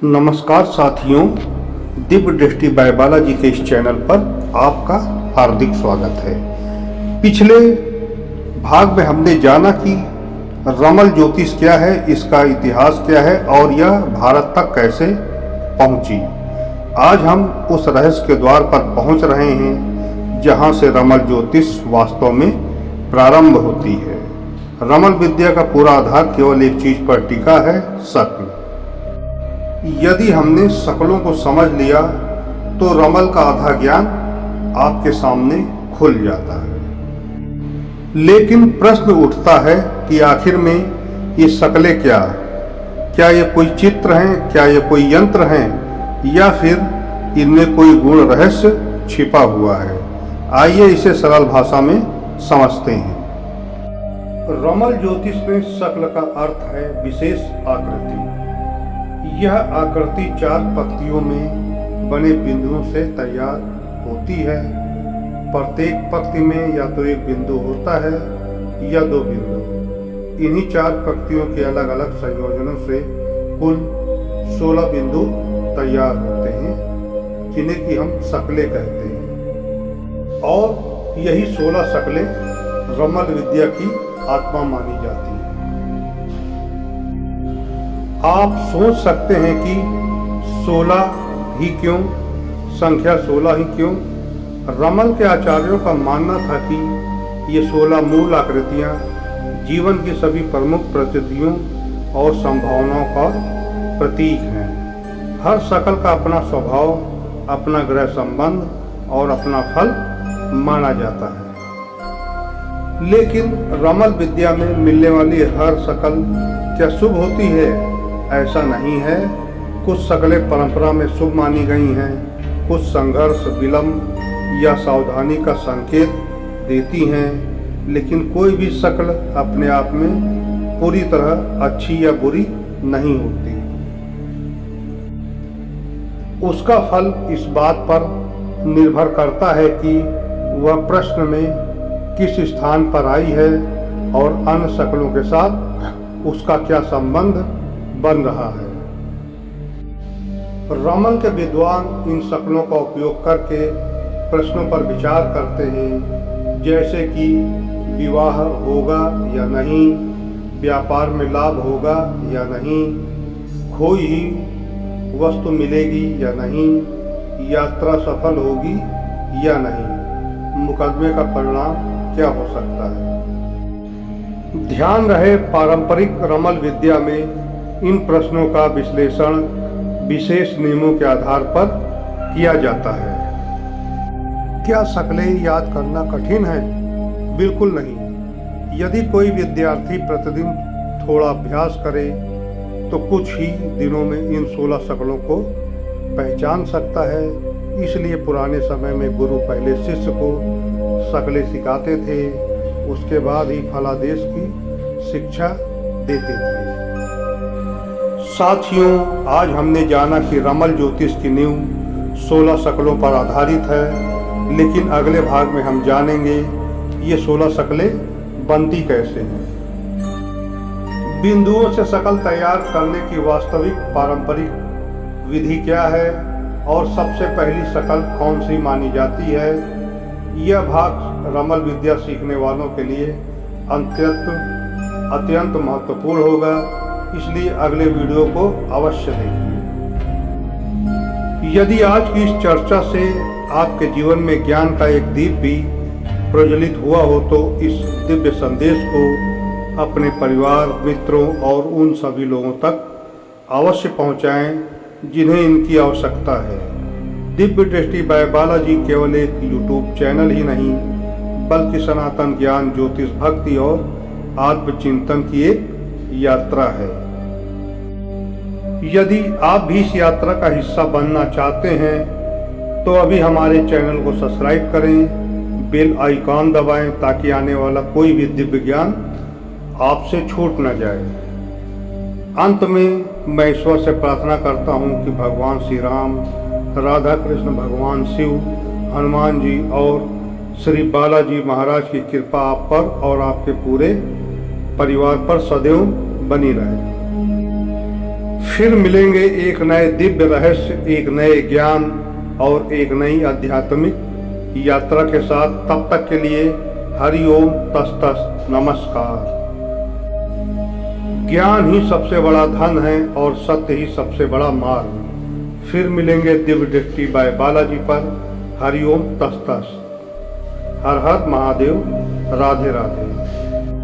नमस्कार साथियों, दिव्य दृष्टि बाय बालाजी के इस चैनल पर आपका हार्दिक स्वागत है। पिछले भाग में हमने जाना कि रमल ज्योतिष क्या है, इसका इतिहास क्या है और यह भारत तक कैसे पहुंची। आज हम उस रहस्य के द्वार पर पहुंच रहे हैं जहां से रमल ज्योतिष वास्तव में प्रारंभ होती है। रमल विद्या का पूरा आधार केवल एक चीज पर टिका है, शक्ल। यदि हमने शक्लों को समझ लिया तो रमल का आधा ज्ञान आपके सामने खुल जाता है। लेकिन प्रश्न उठता है कि आखिर में ये शक्लें क्या ये कोई चित्र हैं, क्या ये कोई यंत्र हैं, या फिर इनमें कोई गूढ़ रहस्य छिपा हुआ है। आइए इसे सरल भाषा में समझते हैं। रमल ज्योतिष में शक्ल का अर्थ है विशेष आकृति। यह आकृति 4 पंक्तियों में बने बिंदुओं से तैयार होती है। प्रत्येक पंक्ति में या तो एक बिंदु होता है या 2 बिंदु। इन्हीं 4 पंक्तियों के अलग अलग संयोजनों से कुल 16 बिंदु तैयार होते हैं, जिन्हें कि हम शक्लें कहते हैं। और यही 16 शक्लें रमल विद्या की आत्मा मानी जाती है। आप सोच सकते हैं कि 16 ही क्यों, संख्या 16 ही क्यों। रमल के आचार्यों का मानना था कि ये 16 मूल आकृतियां जीवन की सभी प्रमुख परिस्थितियों और संभावनाओं का प्रतीक हैं। हर शक्ल का अपना स्वभाव, अपना ग्रह संबंध और अपना फल माना जाता है। लेकिन रमल विद्या में मिलने वाली हर शक्ल क्या शुभ होती है? ऐसा नहीं है। कुछ शक्लें परंपरा में शुभ मानी गई हैं, कुछ संघर्ष, विलंब या सावधानी का संकेत देती हैं। लेकिन कोई भी शक्ल अपने आप में पूरी तरह अच्छी या बुरी नहीं होती। उसका फल इस बात पर निर्भर करता है कि वह प्रश्न में किस स्थान पर आई है और अन्य शक्लों के साथ उसका क्या संबंध बन रहा है। रमल के विद्वान इन शक्लों का उपयोग करके प्रश्नों पर विचार करते हैं, जैसे कि विवाह होगा या नहीं, व्यापार में लाभ होगा या नहीं, खोई ही वस्तु मिलेगी या नहीं, यात्रा सफल होगी या नहीं, मुकदमे का परिणाम क्या हो सकता है। ध्यान रहे, पारंपरिक रमल विद्या में इन प्रश्नों का विश्लेषण विशेष नियमों के आधार पर किया जाता है। क्या शक्लें याद करना कठिन है? बिल्कुल नहीं। यदि कोई विद्यार्थी प्रतिदिन थोड़ा अभ्यास करे तो कुछ ही दिनों में इन 16 शक्लों को पहचान सकता है। इसलिए पुराने समय में गुरु पहले शिष्य को शक्लें सिखाते थे, उसके बाद ही फलादेश की शिक्षा देते थे। साथियों, आज हमने जाना कि रमल ज्योतिष की नींव 16 शक्लों पर आधारित है। लेकिन अगले भाग में हम जानेंगे ये 16 शक्लें बनती कैसे हैं, बिंदुओं से शक्ल तैयार करने की वास्तविक पारंपरिक विधि क्या है और सबसे पहली शक्ल कौन सी मानी जाती है। यह भाग रमल विद्या सीखने वालों के लिए अत्यंत महत्वपूर्ण होगा, इसलिए अगले वीडियो को अवश्य देखिए। यदि आज की इस चर्चा से आपके जीवन में ज्ञान का एक दीप भी प्रज्वलित हुआ हो तो इस दिव्य संदेश को अपने परिवार, मित्रों और उन सभी लोगों तक अवश्य पहुंचाएं जिन्हें इनकी आवश्यकता है। दिव्य दृष्टि बाय बालाजी केवल एक यूट्यूब चैनल ही नहीं, बल्कि सनातन ज्ञान, ज्योतिष, भक्ति और आत्मचिंतन की एक यात्रा है। यदि आप भी इस यात्रा का हिस्सा बनना चाहते हैं तो अभी हमारे चैनल को सब्सक्राइब करें, बेल आइकॉन दबाएं ताकि आने वाला कोई भी दिव्य ज्ञान आपसे छूट न जाए। अंत में मैं ईश्वर से प्रार्थना करता हूं कि भगवान श्री राम, राधा कृष्ण, भगवान शिव, हनुमान जी और श्री बालाजी महाराज की कृपा आप पर और आपके पूरे परिवार पर सदैव बनी रहे। फिर मिलेंगे एक नए दिव्य रहस्य, एक नए ज्ञान और एक नई आध्यात्मिक यात्रा के साथ। तब तक के लिए हरि ओम तस्त नमस्कार। ज्ञान ही सबसे बड़ा धन है और सत्य ही सबसे बड़ा मार्ग। फिर मिलेंगे दिव्य दृष्टि बाय बालाजी पर। हरि ओम तस्त। हर हर महादेव। राधे राधे।